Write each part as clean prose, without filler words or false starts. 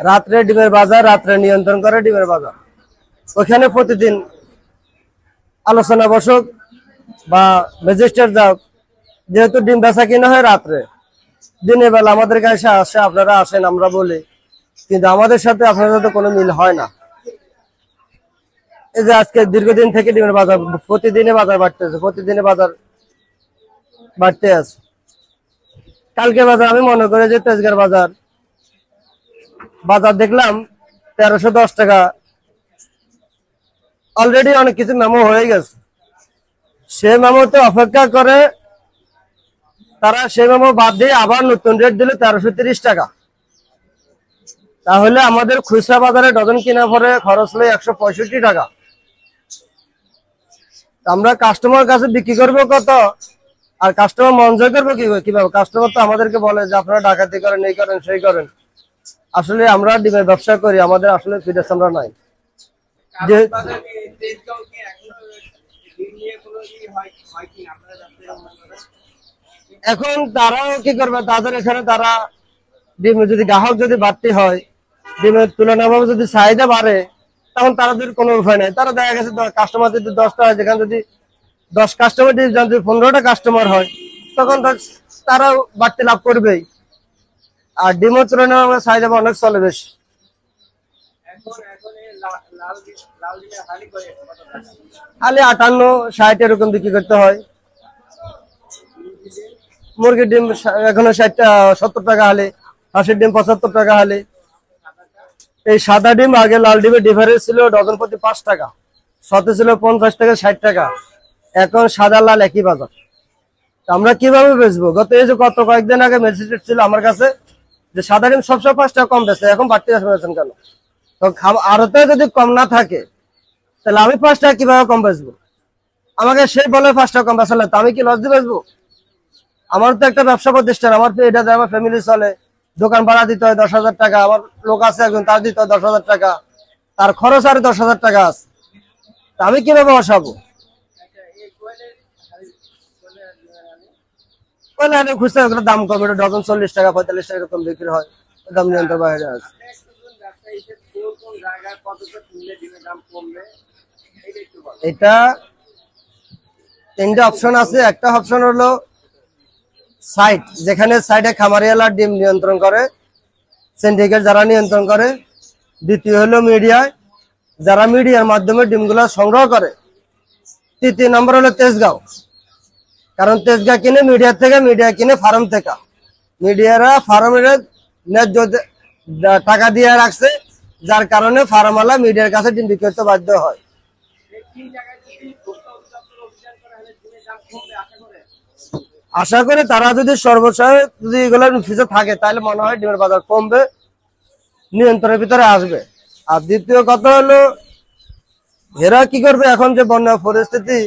রাত্রে ডিমের বাজার, রাত্রে নিয়ন্ত্রণ করে ডিমের বাজার। ওখানে প্রতিদিন আলোচনা বসুক বা ম্যাজিস্ট্রেট যাও, যেহেতু ডিম বেচা কিনা হয় রাত্রে, দিনের বেলা আমাদের কাছে আসে, আপনারা আসেন আমরা বলি, কিন্তু আমাদের সাথে আপনাদের সাথে কোনো মিল হয় না। এই যে আজকে দীর্ঘদিন থেকে ডিমের বাজার প্রতিদিনে বাজার বাড়তেছে, প্রতিদিনে বাজার বাড়তে আছে। কালকে বাজার আমি মনে করি যে তেজগাঁর বাজার দেখলাম 1310 টাকা। অলরেডি অনেক কিছু মেমো হয়ে গেছে, সে মেমোতে অপেক্ষা করে তারা, সে মেমো বাদ দিয়ে আবার নতুন রেট দিল 1330 টাকা। তাহলে আমাদের খুচরা বাজারে ডজন কিনা পরে খরচ হলো 165 টাকা। আমরা কাস্টমার কাছে বিক্রি করবো কত, আর কাস্টমার মন জয় করবো কিভাবে? কাস্টমার তো আমাদেরকে বলে যে আপনারা ডাকাতি করেন, এই করেন, সেই করেন। আসলে আমরা ডিমের ব্যবসা করি, আমাদের আসলে ফিডেস আমরা নাই। যে এখন তারাও কি করবে, তাদের এখানে তারা ডিমের যদি গ্রাহক যদি বাড়তি হয়, ডিমের তুলনাভাবে যদি চাহিদা বাড়ে, তখন তাদের কোনো উপায় নাই। তারা দেখা গেছে কাস্টমার যদি 10টা হয়, যেখানে যদি 10 কাস্টমার যদি 15টা কাস্টমার হয়, তখন তারাও বাড়তি লাভ করবেই। আর ডিমের তুলনায় চাহিদা অনেক চলে বেশি। হালি 58-60 এরকম বিক্রি করতে হয়। মুরগির ডিম এখনো 70 টাকা হালি, হাঁসের ডিম 75 টাকা হালি। এই সাদা ডিম আগে লাল ডিমের ডিফারেন্স ছিল ডজন প্রতি 5 টাকা, সাথে ছিল 50 থেকে 60 টাকা। এখন সাদা লাল একই বাজার। আমরা কিভাবে বেচবো? গত কয়েকদিন আগে মেসেজ ছিল আমার কাছে যে সাদা ডিম সবসময় 5 টাকা কম বেচে, এখন বাড়তি বেচেন কেন? তো আড়তে যদি কম না থাকে, তাহলে আমি 5 টাকা কিভাবে কম বেচবো? আমাকে সেই বলে 5 টাকা কম বেচলে, তো আমি কি লস দিয়ে বেচবো? আমার তো একটা ব্যবসা প্রতিষ্ঠান, আমার এটা আমার ফ্যামিলি চলে। দোকান ভাড়া দিতে হয় 10,000 টাকা, আমার লোক আছে একজন, তার দিতে হয় 10,000 টাকা, তার খরচ আর 10,000 টাকা আছে। তা আমি কিভাবে বসাবো? খুচরা দাম কম, এটা ডজন 40 টাকা 45 টাকা এরকম বিক্রি হয়, দাম নিয়ন্ত্রণ বাইরে আছে। এটা 3টে অপশন আছে। একটা অপশন হলো সাইট, যেখানে সাইটে খামারিয়ালা ডিম নিয়ন্ত্রণ করে, সিন্ডিকেট যারা নিয়ন্ত্রণ করে। দ্বিতীয় হলো মিডিয়ায়, যারা মিডিয়ার মাধ্যমে ডিমগুলো সংগ্রহ করে। তৃতীয় নম্বর হলো তেজগাঁও, কারণ তেজগাঁ কিনে মিডিয়া থেকে, মিডিয়া কিনে ফার্ম থেকে। মিডিয়ারা ফার্মের ন্যায্য টাকা দিয়ে রাখছে, যার কারণে ফার্মওয়ালা মিডিয়ার কাছে ডিম বিক্রি করতে বাধ্য হয়। আশা করে তারা যদি সর্বশেষ যদি এগুলো ফিসে থাকে, তাহলে মনে হয় ডিমের বাজার কমবে, নিয়ন্ত্রণের ভিতরে আসবে। আর দ্বিতীয় কথা হলো, এরা কি করবে, এখন যে বন্যা পরিস্থিতি,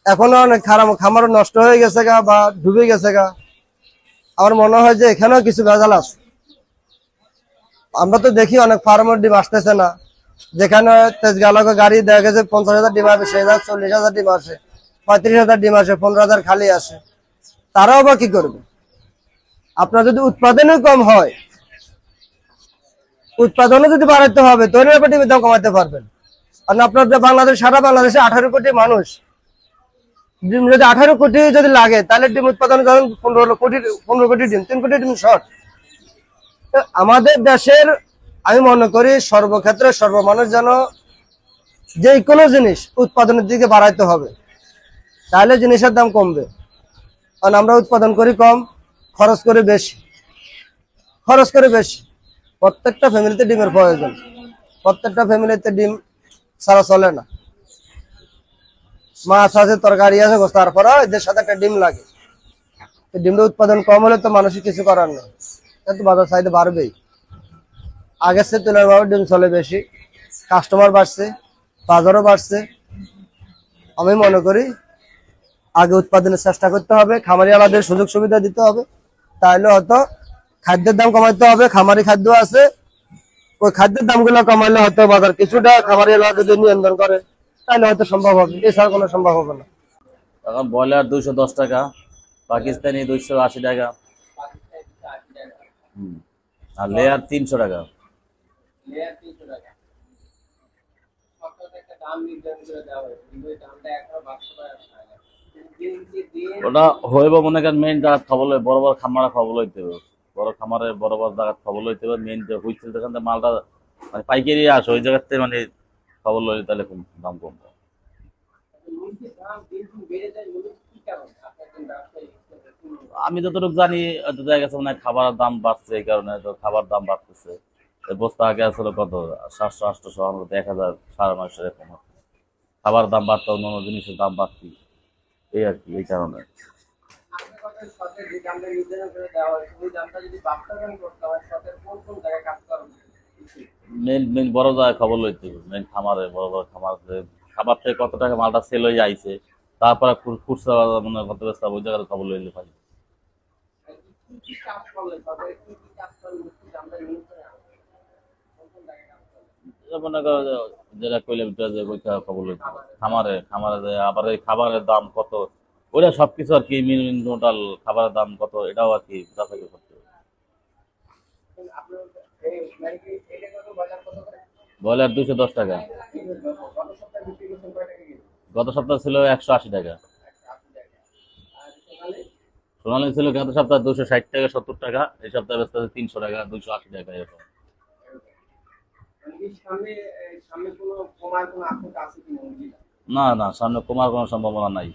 এখনো অনেক খামার নষ্ট হয়ে গেছে গা বা ডুবে গেছে গা। আমার মনে হয় যে এখানেও কিছু ভেজাল আছে। আমরা তো দেখি অনেক ফার্মের ডিম আসতেছে না, যেখানে তেজগাঁও গাড়ি দেখা গেছে 50,000 ডিম আসে, 40,000 ডিম আসে, 35,000 ডিম আসে, 15,000 খালি আসে। তারাও বা কি করবে? আপনার যদি উৎপাদনও কম হয়, উৎপাদনও যদি বাড়াতে হবে, তৈরি ডিমের দাম কমাতে পারবেন। কারণ আপনার সারা বাংলাদেশে 18 কোটি মানুষ, ডিম যদি 18 কোটি যদি লাগে, তাহলে ডিম উৎপাদন ধরুন 15 কোটি ডিম, 3 কোটি ডিম শর্ট। আমাদের দেশের আমি মনে করি সর্বক্ষেত্রে সর্বমানুষ যেন যে কোনো জিনিস উৎপাদনের দিকে বাড়াইতে হবে, তাহলে জিনিসের দাম কমবে। কারণ আমরা উৎপাদন করি কম, খরচ করি বেশি। প্রত্যেকটা ফ্যামিলিতে ডিমের প্রয়োজন, প্রত্যেকটা ফ্যামিলিতে ডিম ছাড়া চলে না। মাছ আছে, তরকারি আছে, তারপরে এদের সাথে একটা ডিম লাগে। ডিমটা উৎপাদন কম হলে তো মানুষের কিছু করার নেই, কিন্তু বাজার চাহিদা বাড়বেই। আগের চেয়ে তুলনাভাবে ডিম চলে বেশি, কাস্টমার বাড়ছে, বাজারও বাড়ছে। আমি মনে করি আগে উৎপাদনের চেষ্টা করতে হবে, খামারিওয়ালাদের সুযোগ সুবিধা দিতে হবে, তাহলে হয়তো খাদ্যের দাম কমাইতে হবে। খামারি খাদ্য আছে, ওই খাদ্যের দামগুলো কমাইলে হয়তো বাজার কিছুটা খামারিওয়ালা যদি নিয়ন্ত্রণ করে, তাহলে হয়তো সম্ভব হবে, এছাড়া কোনো সম্ভব হবে না। এখন ব্রয়লার 210 টাকা, পাকিস্তানি 280 টাকা। আর লেয়ার 300 টাকা। লেয়ার 300 টাকা। সরকার থেকে একটা দাম নির্ধারণ করে দেওয়া হয়েছে, কিন্তু ওই দামটা এখনো বাস্তবায়ন হয় না। দিন কি দিন ওটা হইব মনে করেন মেইন জায়গা খবর লই, বড় বড় খামারে খবর লইতে হবে, বড় খামারে বড় বড় জায়গা খবর লইতে হবে। মেইন যে হুইসেল যেখান থেকে মালটা মানে পাইকারি আসে ওই জায়গাতে মানে খবর লইলে তাহলে কম দাম কমবে। মুরগির দাম দিন দিন বেড়ে যায়, মূলত কি কারণে? আপনি একজন ব্যবসায়ী হিসেবে আমি যতটুকু জানি হয়তো দেখা গেছে মানে খাবারের দাম বাড়ছে, এই কারণে তো খাবার দাম বাড়তেছে। এই বস্তা আগে আসলে কত 700 800, আমরা 1000 950 এরকম হচ্ছে। খাবার দাম বাড়তো, অন্য জিনিসের দাম বাড়তি, এই আর কি, এই কারণে। আপনার কথা সরকার যে দামটা নির্ধারণ করে দেওয়া হয়েছে, ওই দামটা যদি বাস্তবায়ন করতে হয়, সরকার কোন কোন জায়গায় কাজ করা উচিত? মেন মেন বড় জায়গায় খবর লইতে হবে, মেন খামারে বড় বড় খামার যে খাবার থেকে কত টাকা মালটা সেল হয়ে আইছে, তারপরে খুচরা মানে কত ব্যস্ত ওই জায়গায় খবর লইলে পারি। কি কি কাজ করলে সরকার কি কি কাজ করলে মুরগির দামটা নিয়ন্ত্রণে আনবে? কোন কোন জায়গায় কাজ করলে? মনে করো যেটা কইলে যে ওই খবর লইতে হবে। খামারে খামারে যে আবার এই খাবারের দাম কত, ওইটা সবকিছু আর কি, মিনিমাম টোটাল খাবারের দাম কত এটাও আর কি যাচাই করতে হবে। আপনার এই মানে কি এটা কত বাজার কত করে? ব্রয়লার 210 টাকা। গত সপ্তাহে বিক্রি করছেন কয় টাকা কেজি? গত সপ্তাহ ছিল 180 টাকা। 180 টাকা। আর সোনালী? সোনালী ছিল গত সপ্তাহে 260 টাকা 70 টাকা, এই সপ্তাহে ব্যস্ত আছে 300 টাকা 280 টাকা এরকম। মানে কি সামনে সামনে কোনো কমার কোনো আশঙ্কা আছে কিনা মুরগির? না না, সামনে কমার কোনো সম্ভাবনা নাই।